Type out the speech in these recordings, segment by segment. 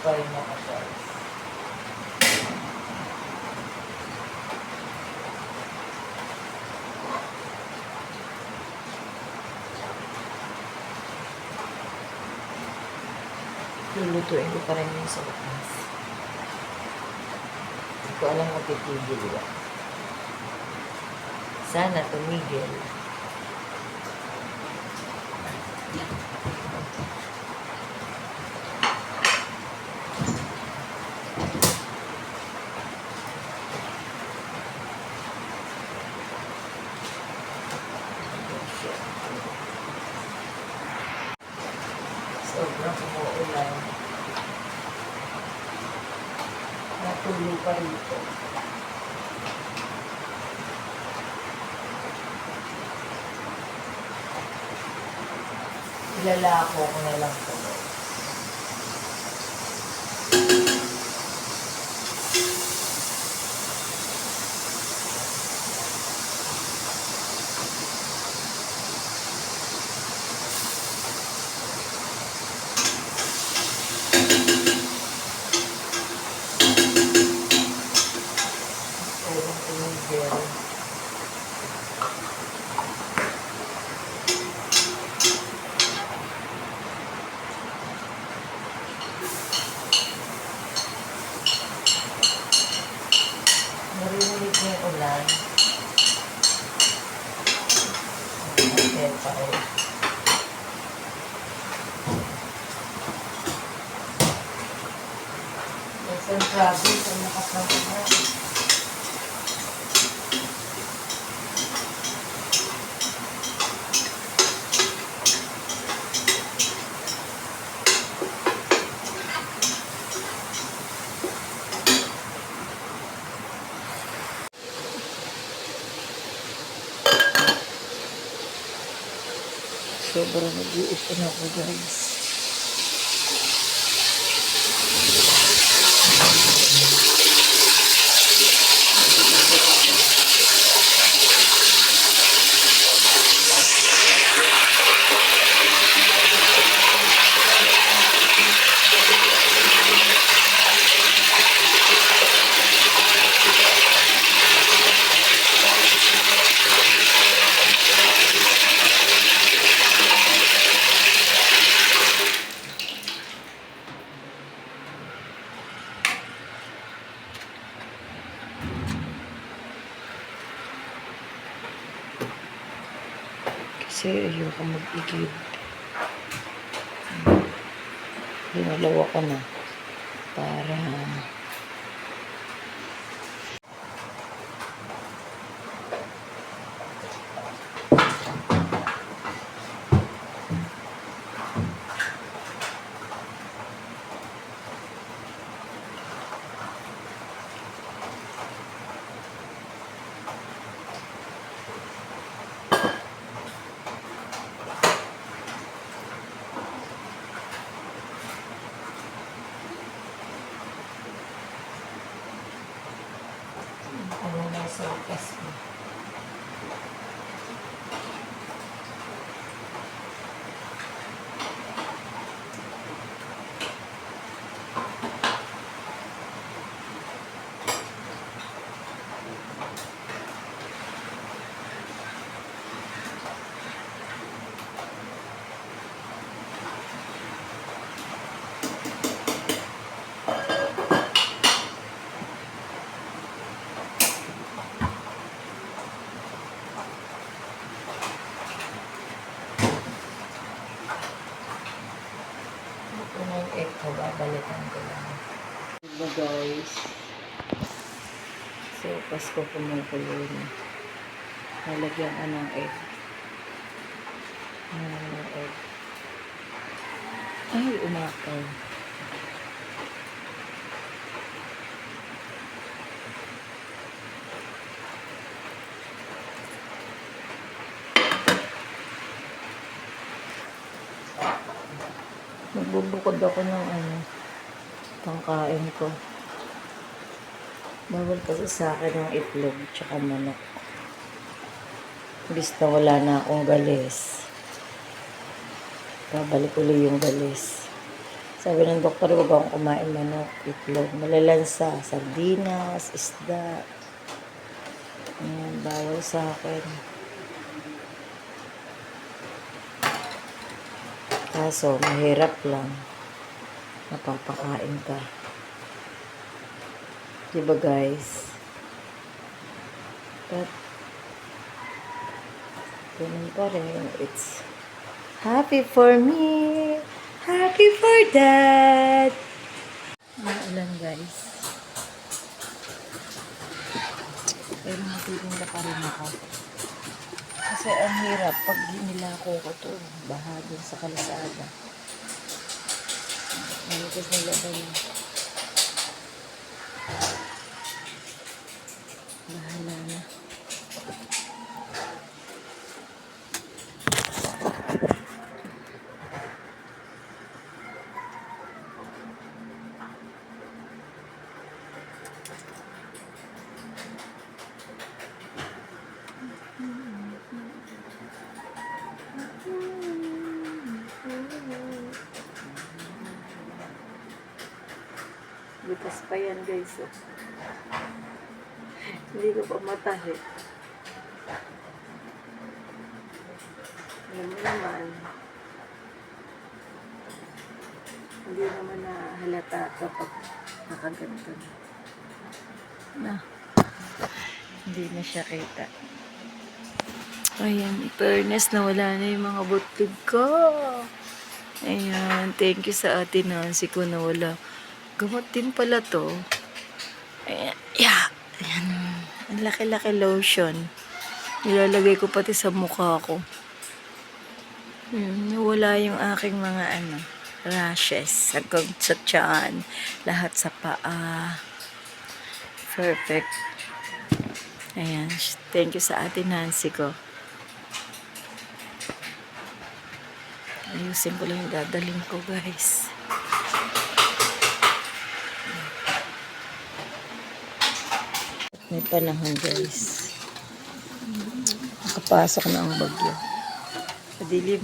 pa rin nakasal. Lulutuin ko pa rin yung sa bukas. Hindi ko alam matitigil ba. Sana tumigil. Sobrang umuulan. Natuloy pa rito. Ilalako ko na lang ito. Narinig niya yung ulan. Okay, tayo. Isang sabi sa nakasama na. Sobrang nag-iipon ako, guys. Kasi ayoko mag-igib. Dinalawa ko na para ano na sa ukas mo. Ito na yung egg ko, babalikan ko lang. Diba guys? So, Pasko kumukulo na. Nalagyan ka ng egg. Egg. Ay, umakaw. Nagbubukod ako ng pangkain ko. Bawal kasi sa akin ng itlog tsaka manok. Imbis na wala na akong galis. Babalik ulit yung galis. Sabi ng doktor, huwag akong kumain manok, itlog, malalansa, sardinas, isda. Ayan, bawal sa akin. Kaso, mahirap lang. Napapakain ka. Diba guys? But, ganun pa rin. It's happy for me. Happy for that. Maulan guys. Pero matitinda pa rin ako. Kasi ang hirap pag nilako ko to. Baha dun sa kalsada. Manigas na laban. Bahala na. Butas pa yan guys. Oh. Hindi ko pa matahi. Alam mo naman, hindi naman na halata kapag nakaganto na. Hindi na siya kita. Ayan, fairness na wala na yung mga butlog ko. Ayan, thank you sa Ate Nancy ko na wala. Gamot din pala to. Ayan, yeah. Ayan. Ang laki-laki lotion. Nilalagay ko pati sa mukha ko. Nawala yung aking mga rashes. Sa tiyan. Lahat sa paa. Perfect. Ayan. Thank you sa Ate Nancy ko. Ayusin ko lang yung dadaling ko guys. May panahon guys. Nakapasok na ang bagyo. Madilim.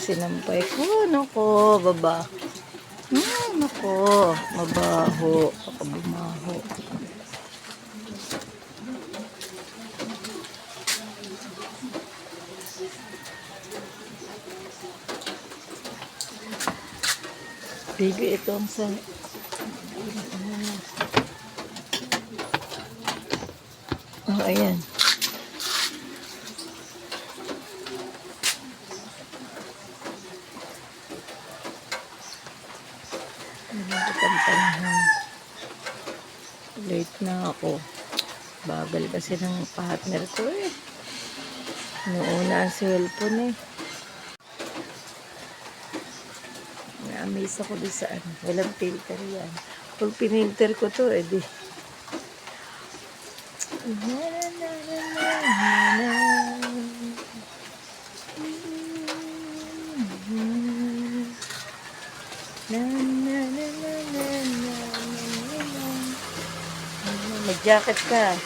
Sinampay ko. Nako, baba. Nako, mabaho. Baka bumaho. Baby, ito ang sa... Oh, ayan. Late na ako. Bagal kasi ng partner ko eh. Noona ang cellphone eh. Na-amaze ako doon sa ano. Walang filter yan. Pag pinilter ko to, edi. Mag-jacket ka.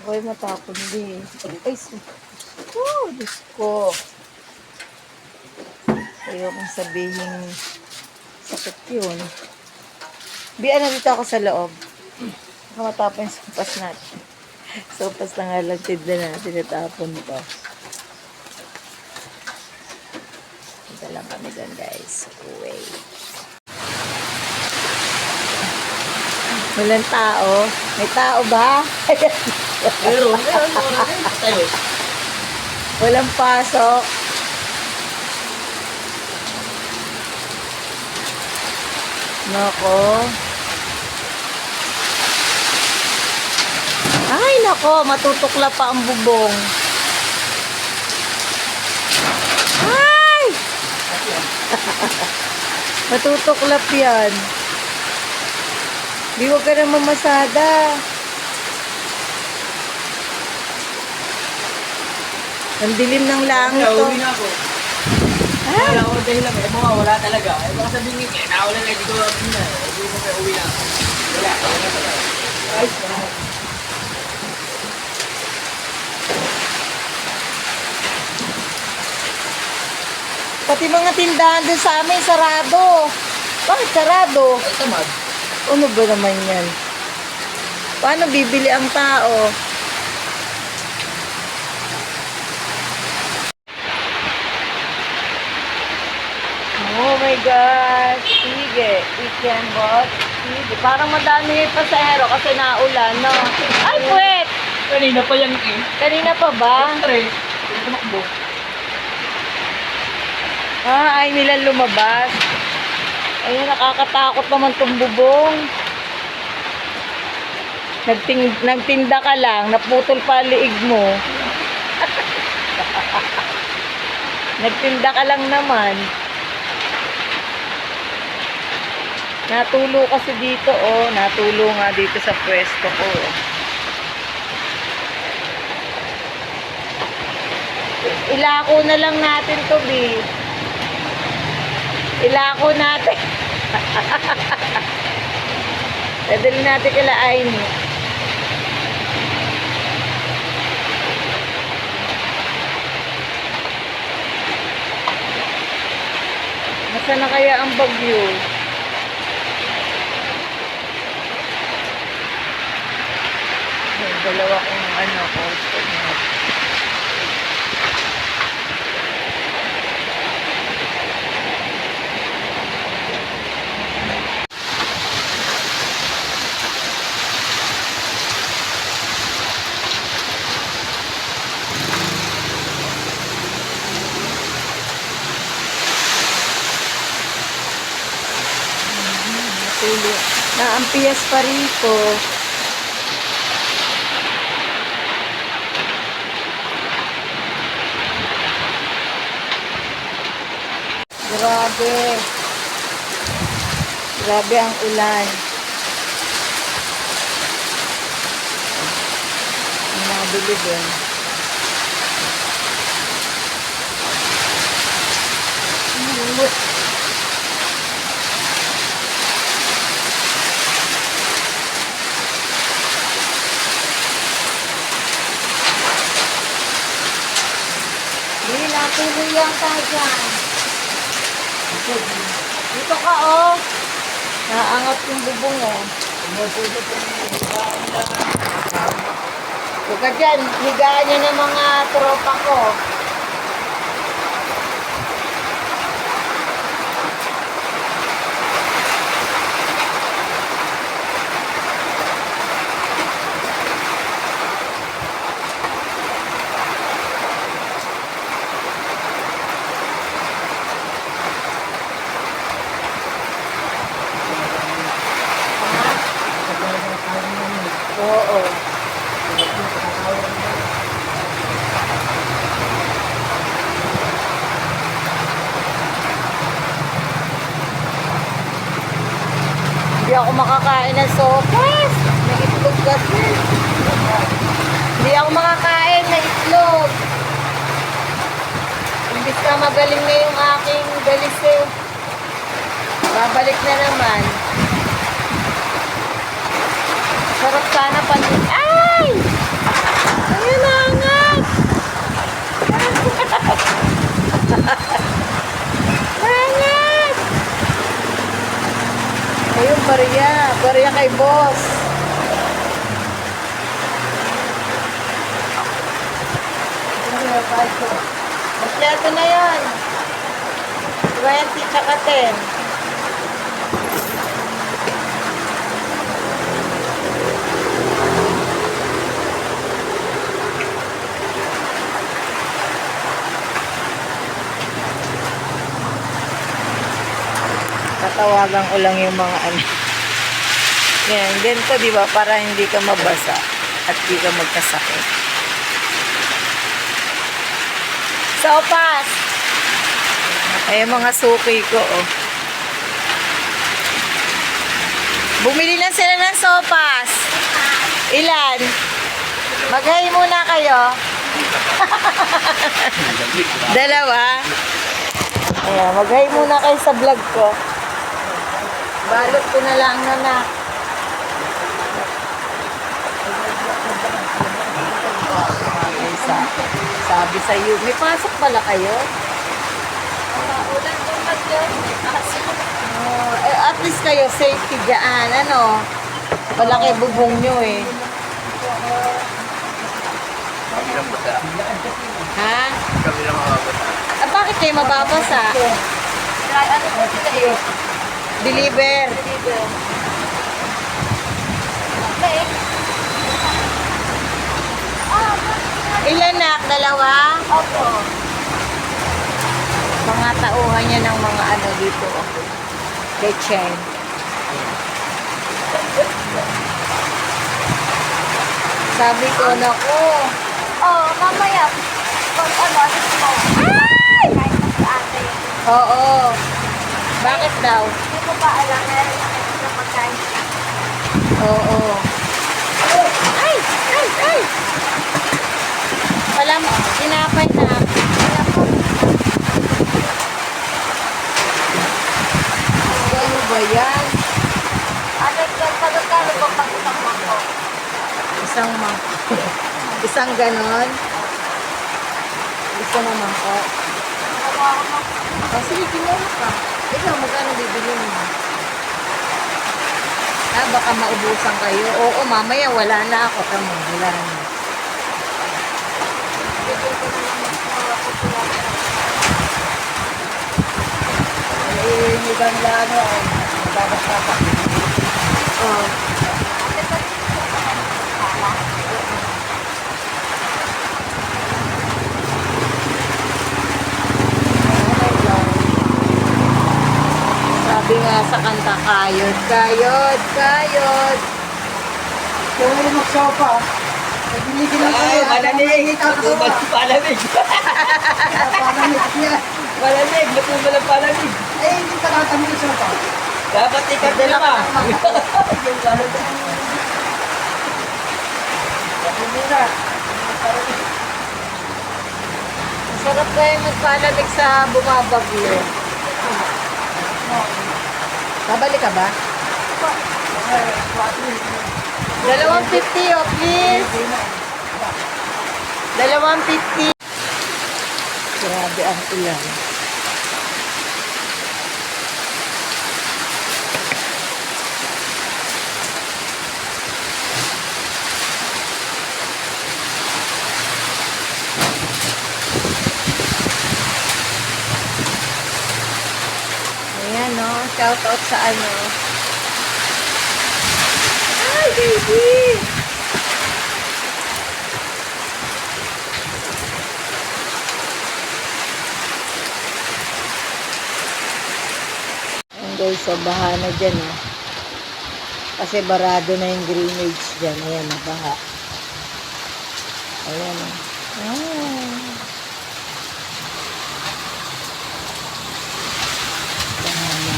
Ako'y matapon din. Ay, Diyos ko. Ayokong sabihin sakit yun. Biyan na dito ako sa loob. Baka matapon yung sopas natin. Sopas na nga lang tidla natin. Natapon to. Ito lang kami dyan guys. Wait. Walang tao. May tao ba? Meron. Walang pasok. Nako. Ay, nako. Matutukla pa ang bubong. Ay! Matutuklap yan. Di wag ka na mamasada. Ang dilim ng langit to. Uwi na ako. Wala ko dahil lang eh. Mga wala talaga. Eh baka sabihin niyo, eh, naulan na, hindi ko na. Hindi ko may uwi na. Wala talaga. Ay, salamat. Pati mga tindahan doon sa amin, sarado. Bakit sarado? Ay, tamad. Ano ba naman yan? Paano bibili ang tao? Oh my God! Sige, ikan bot. Sige, parang madami yung pasahero kasi naulan, no? Ay, puwet! Kanina pa yan eh. Kanina pa ba? Siyempre, hindi tumakbo. Ah, ay nila lumabas. Ayun, nakakatakot naman tong bubong. Nagtinda ka lang, naputol pa ang liig mo. Nagtinda ka lang naman. Natulo kasi dito, oh. Natulo nga dito sa pwesto ko. Ilako na lang natin to, B. Ilako natin. Dadali natin kila Aini. Nasaan na kaya ang bagyo? May dalawa kong coaster na. Naampias pa rito. Grabe. Grabe ang ulan. Ang mga bilib eh. Hindi, natuloy yan ka dyan. Dito ka, oh. Naangat yung bubong, oh. Huwag ka dyan. Higaan nyo ng mga tropa ko. Oo. Hindi ako makakain ng sopas. May itlog kasi. Hindi ako makakain ng itlog. Imbis na magaling na yung aking galise. Babalik na naman. Sarap sana panin. Ay! Ayun na angat! Angat! Ayun, bariya. Bariya kay boss. Kompleto na yan. 20 tsaka 10. Tatawagan ko lang yung mga ano. Yan, ganito, di ba? Para hindi ka mabasa at hindi ka magkasakit. Sopas! Ay, mga suki ko, oh. Bumili na sila ng sopas. Ilan? Mag-hi muna kayo. Dalawa? Ayan, mag-hi muna kayo sa vlog ko. Balot ko na lang na. Sabi sa iyo, may pasok pala kayo? Ulan kung mag-yun. At least kayo safety dyan, ano? Malaki bubong nyo eh. Kami lang bata. Ha? Kami lang makabata. Ah, bakit kayo mababasa? Dry, ano po sila eh? Deliver. Okay. Ilan na? Dalawa? Opo. Mga tauhan niya ng mga ano dito. Kay Chen. Sabi ko, naku. Oh, mamaya. Pag ano, alis mo. Ay! Kahit na si ate. Oo. Bakit daw? Hindi ko ba alam, meron na kayo sa pagkain. Oo. Ay! Ay! Ay! Wala mo. Tinapay na. Alam mo, Ano ba yan? ano ka, pagkakalo ba pag-usap mo ko? Isang isang ganon. Gusto mo mangko? Gawa ko ng Oh, sige, kinuha ka. Ikaw, magkano bibili mo? Ah, baka maubusan kayo. Oo, mamaya wala na ako. Tama, wala na. Eh, hindi kang lano. Babasa pa. Oh. Sabi nga sa kanta, kayod, kayod, kayod. Kaya mo magsopa. Nagbibigyan ng kayo. Malamig! Lutumal ng palamig! Palamig niya. Malamig! Lutumal ng palamig! Eh, hindi ka tatamig ng sopa. Dapat ikat na naman! Yung palamig. Sarap kayo magpalamig sa bumabagyo. Babalik ka ba? 250 oh, please. 250. Grabe ang ulan. Ayan, no? Shout out sa ano. Ay, baby! Ayan guys, so baha na dyan, oh. Kasi barado na yung drainage dyan. Ayan, oh, baha. Ayan, oh. Ah. Baha na.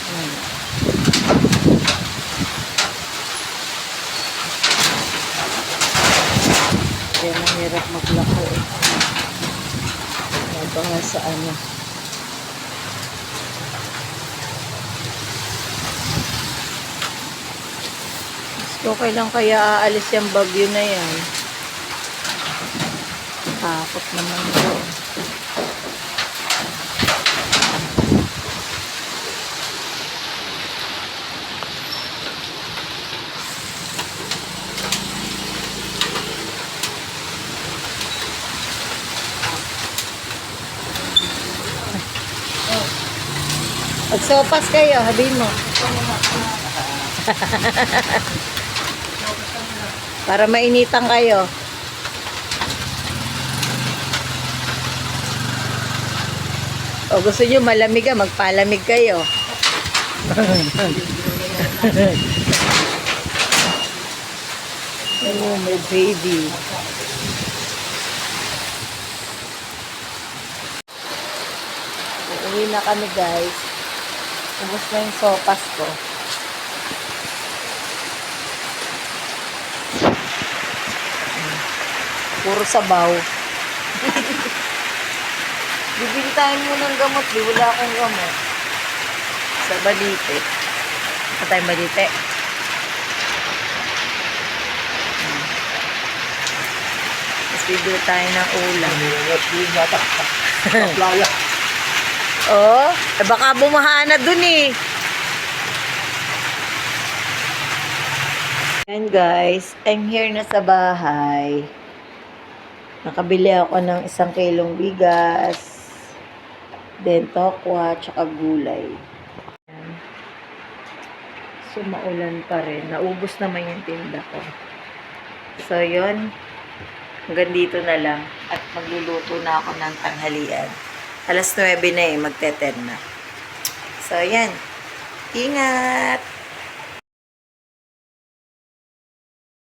Ayan. Yan ang hirap maglako eh. Nabaha sa ano. So, kailan kaya aalis yung bagyo na yan? Takot naman ko. Pagsopas kayo, sabihin mo. Para mainitan kayo. O gusto nyo malamig magpalamig kayo. Oh, my baby. Uuwi na kami guys. Ubus na yung sopas ko. Puro sabaw. Bibili tayo muna ng gamot. Di wala akong gamot. Sa Balite. Saan tayong Balite? Tapos bibili tayo ng ulam. Playa. Oh, baka bumaha na dun eh. Ayan guys, I'm here na sa bahay. Nakabili ako ng 1 kilong bigas, then tokwa, tsaka gulay. Ayan. So, maulan pa rin. Naubos naman yung tinda ko. So, yun. Hanggang dito na lang. At magluluto na ako ng tanghalian. Alas 9 na eh, magte-10 na. So, yan. Ingat!